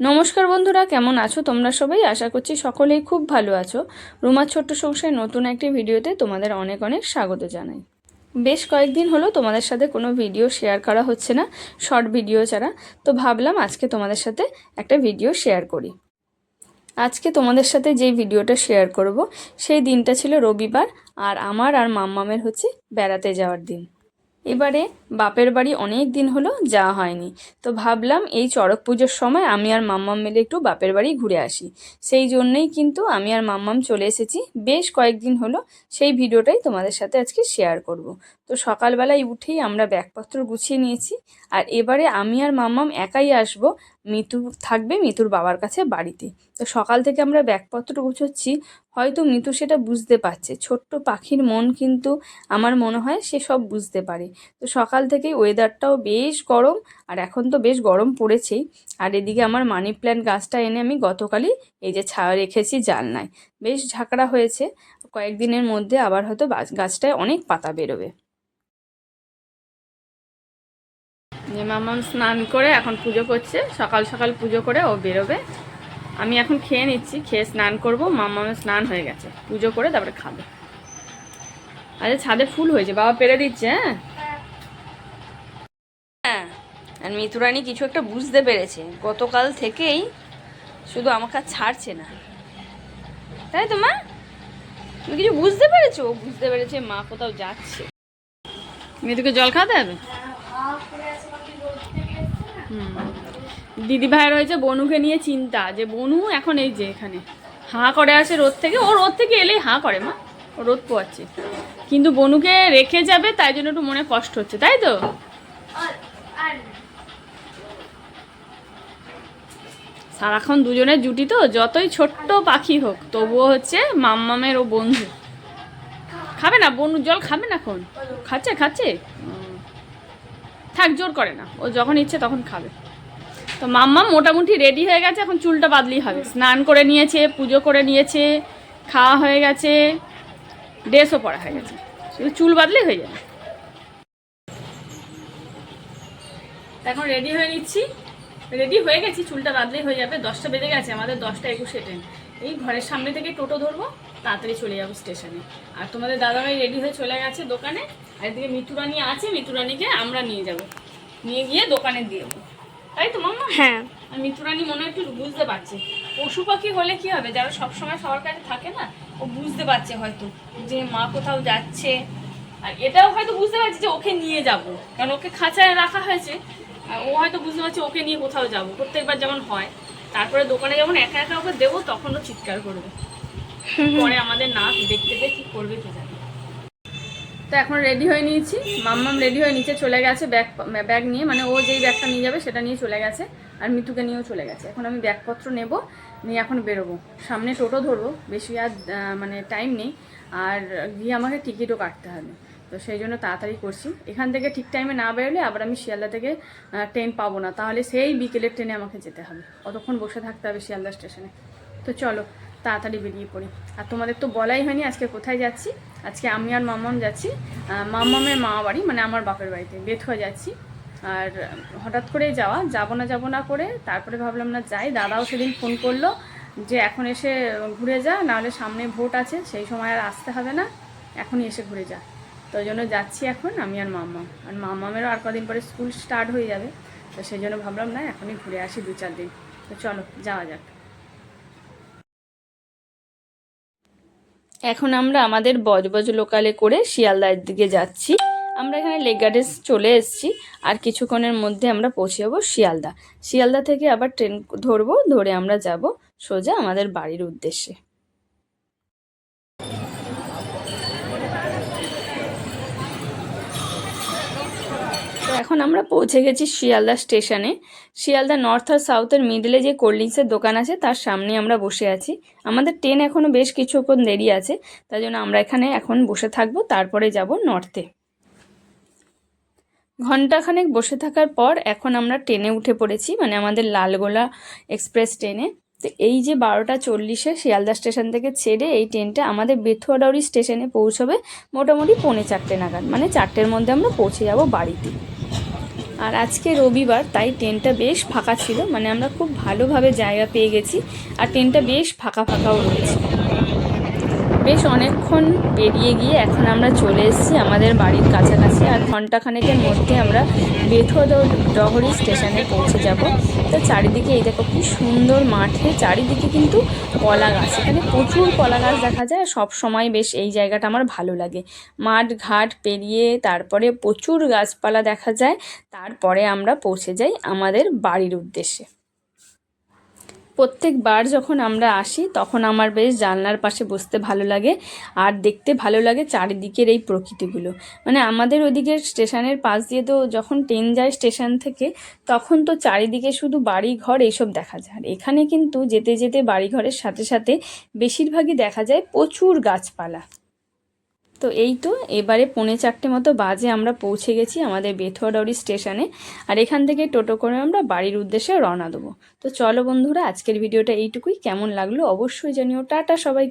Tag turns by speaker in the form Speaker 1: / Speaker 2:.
Speaker 1: নমস্কার বন্ধুরা, কেমন আছো তোমরা সবাই? আশা করছি সকলেই খুব ভালো আছো। রুমার ছোট্ট সংসারে নতুন একটি ভিডিওতে তোমাদের অনেক অনেক স্বাগত জানাই। বেশ কয়েকদিন হলো তোমাদের সাথে কোনো ভিডিও শেয়ার করা হচ্ছে না, শর্ট ভিডিও ছাড়া। তো ভাবলাম আজকে তোমাদের সাথে একটা ভিডিও শেয়ার করি। আজকে তোমাদের সাথে যেই ভিডিওটা শেয়ার করব সেই দিনটা ছিল রবিবার, আর আমার আর মাম্মামের হচ্ছে বেড়াতে যাওয়ার দিন। এবারে বাপের বাড়ি অনেক দিন হলো যাওয়া হয়নি, তো ভাবলাম এই চড়ক পুজোর সময় আমি আর মাম্মাম মিলে একটু বাপের বাড়ি ঘুরে আসি। সেই জন্যই কিন্তু আমি আর মাম্মাম চলে এসেছি। বেশ কয়েকদিন হলো, সেই ভিডিওটাই তোমাদের সাথে আজকে শেয়ার করব। তো সকালবেলায় উঠেই আমরা ব্যাগপত্র গুছিয়ে নিয়েছি, আর এবারে আমি আর মাম্মাম একাই আসব। মিতু থাকবে মিতুর বাবার কাছে বাড়িতে। তো সকাল থেকে আমরা ব্যাগপত্র গুছোচ্ছি। হয়তো মিতু সেটা বুঝতে পারছে, ছোট্ট পাখির মন কিন্তু আমার মনে হয় সে সব বুঝতে পারে। তো সকাল থেকেই ওয়েদারটাও বেশ গরম, আর এখন তো বেশ গরম পড়েছেই। আর এদিকে আমার মানি প্ল্যান্ট গাছটা এনে আমি গতকালই এই যে ছায়া রেখেছি জানলায়, বেশ ঝাঁকড়া হয়েছে। কয়েকদিনের মধ্যে আবার হয়তো গাছটায় অনেক পাতা বেরোবে। যে মামাম স্নান করে এখন পুজো করছে, সকাল সকাল পুজো করে ও বেরোবে। আমি এখন খেয়ে নিচ্ছি, খেয়ে স্নান করবো। মামামের স্নান হয়ে গেছে, পুজো করে তারপরে খাবে। আরে ছাদে ফুল হয়েছে, বাবা পেরে দিচ্ছে। হ্যাঁ হ্যাঁ, আর মিতুরানি কিছু একটা বুঝতে পেরেছে গতকাল থেকেই, শুধু আমাকে আর ছাড়ছে না। তাই তো মা, তুমি কিছু বুঝতে পেরেছো? ও বুঝতে পেরেছে মা কোথাও যাচ্ছে। মিতুকে জল খাওয়াতে হবে। দিদি ভাইয়ের হয়েছে বনুকে নিয়ে চিন্তা, যে বনু এখন এই যে এখানে হাঁ করে আসে রোদ থেকে। ও রোদ থেকে এলেই হাঁ করে মা, ও রোদ পোয়াচ্ছে। কিন্তু বনুকে রেখে যাবে, তাই জন্য একটু মনে কষ্ট হচ্ছে, তাই তো? সারাক্ষণ দুজনের জুটি তো, যতই ছোট্ট পাখি হোক তবুও হচ্ছে মাম্মামের ও বন্ধু। খাবে না বনু, জল খাবে না এখন? খাচ্ছে খাচ্ছে, থাক, জোর করে না, ও যখন ইচ্ছে তখন খাবে। তো মাম্মাম মোটামুটি রেডি হয়ে গেছে, এখন চুলটা বাদলেই হবে। স্নান করে নিয়েছে, পুজো করে নিয়েছে, খাওয়া হয়ে গেছে, ড্রেসও পরা হয়ে গেছে, শুধু চুল বাদলেই হয়ে যাবে। এখন রেডি হয়ে নিচ্ছি, রেডি হয়ে গেছি, চুলটা বাদলেই হয়ে যাবে। 10টা বেজে গেছে, আমাদের 10টা 21 ট্রেন। এই ঘরের সামনে থেকে টোটো ধরবো, তাড়াতাড়ি চলে যাবো স্টেশনে। আর তোমাদের দাদাভাই রেডি হয়ে চলে গেছে দোকানে। আর এদিকে মিতুরানি আছে, মিতুরানিকে আমরা নিয়ে যাব, নিয়ে গিয়ে দোকানে দিয়ে দেবো। তাই তো মাম্মা? হ্যাঁ। আর মিতুরানি মনে একটু বুঝতে পারছে। পশু পাখি হলে কি হবে, যারা সবসময় সবার কাছে থাকে না, ও বুঝতে পারছে হয়তো যে মা কোথাও যাচ্ছে। আর এটাও হয়তো বুঝতে পারছে যে ওকে নিয়ে যাব, কারণ ওকে খাঁচায় রাখা হয়েছে। ও হয়তো বুঝতে পারছে ওকে নিয়ে কোথাও যাব, প্রত্যেকবার যেমন হয়। তারপরে দোকানে যখন একা একা ওকে দেবো, তখনও চিৎকার করবে, পরে আমাদের না দেখতে পেয়ে কি করবে কি জানি। তো এখন রেডি হয়ে নিয়েছি, মাম্মাম রেডি হয়ে নিচে চলে গেছে ব্যাগ নিয়ে, মানে ও যেই ব্যাগটা নিয়ে যাবে সেটা নিয়ে চলে গেছে। আর মিতুকে নিয়েও চলে গেছে। এখন আমি ব্যাগপত্র নেব, নিয়ে এখন বেরোবো, সামনে টোটো ধরবো। বেশি আর মানে টাইম নেই, আর গিয়ে আমাকে টিকিটও কাটতে হবে। তো সেই জন্য তাড়াতাড়ি করছি। এখান থেকে ঠিক টাইমে না বেরোলে আবার আমি শিয়ালদা থেকে ট্রেন পাবো না, তাহলে সেই বিকেলের ট্রেনে আমাকে যেতে হবে, অতক্ষণ বসে থাকতে হবে শিয়ালদা স্টেশনে। তো চলো তাড়াতাড়ি বেরিয়ে পড়ি। আর তোমাদের তো বলাই হয়নি আজকে কোথায় যাচ্ছি। আজকে আমি আর মাম্মাম যাচ্ছি মাম্মামের মা বাড়ি, মানে আমার বাপের বাড়িতে বেথুয়া যাচ্ছি। আর হঠাৎ করেই যাবো না করে তারপরে ভাবলাম না যাই। দাদাও সেদিন ফোন করলো যে এখন এসে ঘুরে যা, নাহলে সামনে ভোট আছে, সেই সময় আর আসতে হবে না, এখনই এসে ঘুরে যা। তো ওই জন্য যাচ্ছি এখন আমি আর মাম্মাম। আর মাম্মামেরও আর কদিন পরে স্কুল স্টার্ট হয়ে যাবে, তো সেই জন্য ভাবলাম না এখনই ঘুরে আসি 2-4 দিন। তো চলো যাওয়া যাক। এখন আমরা আমাদের বজবজ লোকালে করে শিয়ালদার দিকে যাচ্ছি। আমরা এখানে লেক গার্ডেন্স চলে এসেছি, আর কিছুক্ষণের মধ্যে আমরা পৌঁছে যাবো শিয়ালদা। শিয়ালদা থেকে আবার ট্রেন ধরবো, ধরে আমরা যাব সোজা আমাদের বাড়ির উদ্দেশ্যে। তো এখন আমরা পৌঁছে গেছি শিয়ালদা স্টেশনে। শিয়ালদা নর্থ আর সাউথের মিডলে যে কোল্ড ড্রিঙ্কসের দোকান আছে তার সামনে আমরা বসে আছি। আমাদের ট্রেন এখনও বেশ কিছুক্ষণ দেরি আছে, তাই জন্য আমরা এখানে এখন বসে থাকবো, তারপরে যাব নর্থে। ঘন্টাখানেক বসে থাকার পর এখন আমরা ট্রেনে উঠে পড়েছি, মানে আমাদের লালগোলা এক্সপ্রেস ট্রেনে। তো এই যে 12টা 40-এ শিয়ালদা স্টেশন থেকে ছেড়ে এই ট্রেনটা আমাদের বেথুয়াডাউরি স্টেশনে পৌঁছবে মোটামুটি 3:45 নাগাদ, মানে 4টের মধ্যে আমরা পৌঁছে যাব বাড়িতে। আর আজকে রবিবার, তাই ট্রেনটা বেশ ফাঁকা ছিল, মানে আমরা খুব ভালোভাবে জায়গা পেয়ে গেছি। আর ট্রেনটা বেশ ফাঁকা ফাঁকাও রয়েছে। বেশ অনেকক্ষণ পেরিয়ে গিয়ে এখন আমরা চলে এসেছি আমাদের বাড়ির কাছাকাছি। আর ঘন্টাখানেকের মধ্যে আমরা বেথুয়াডহরি স্টেশনে পৌঁছে যাব। তো চারিদিকে এই দেখো কি সুন্দর মাঠে, চারিদিকে কিন্তু কলা গাছ, এখানে প্রচুর কলা গাছ দেখা যায়। সব সময় বেশ এই জায়গাটা আমার ভালো লাগে। মাঠ ঘাট পেরিয়ে তারপরে প্রচুর গাছপালা দেখা যায়। তারপরে আমরা পৌঁছে যাই আমাদের বাড়ির উদ্দেশ্যে। প্রত্যেকবার যখন আমরা আসি তখন আমার বেশ জানলার পাশে বসতে ভালো লাগে আর দেখতে ভালো লাগে চারিদিকের এই প্রকৃতিগুলো। মানে আমাদের ওদিকের স্টেশনের পাশ দিয়ে তো যখন ট্রেন যায় স্টেশন থেকে, তখন তো চারিদিকে শুধু বাড়ি ঘর এইসব দেখা যায়। আর এখানে কিন্তু যেতে যেতে বাড়ি ঘরের সাথে সাথে বেশিরভাগই দেখা যায় প্রচুর গাছপালা। তো এই তো এবারে 3:45 মতো বাজে আমরা পৌঁছে গেছি আমাদের বেথুয়াডহরি স্টেশনে। আর এখান থেকে টোটো করে আমরা বাড়ির উদ্দেশ্যে রওনা দেবো। তো চলো বন্ধুরা, আজকের ভিডিওটা এইটুকুই। কেমন লাগলো অবশ্যই জানিও। টাটা সবাইকে।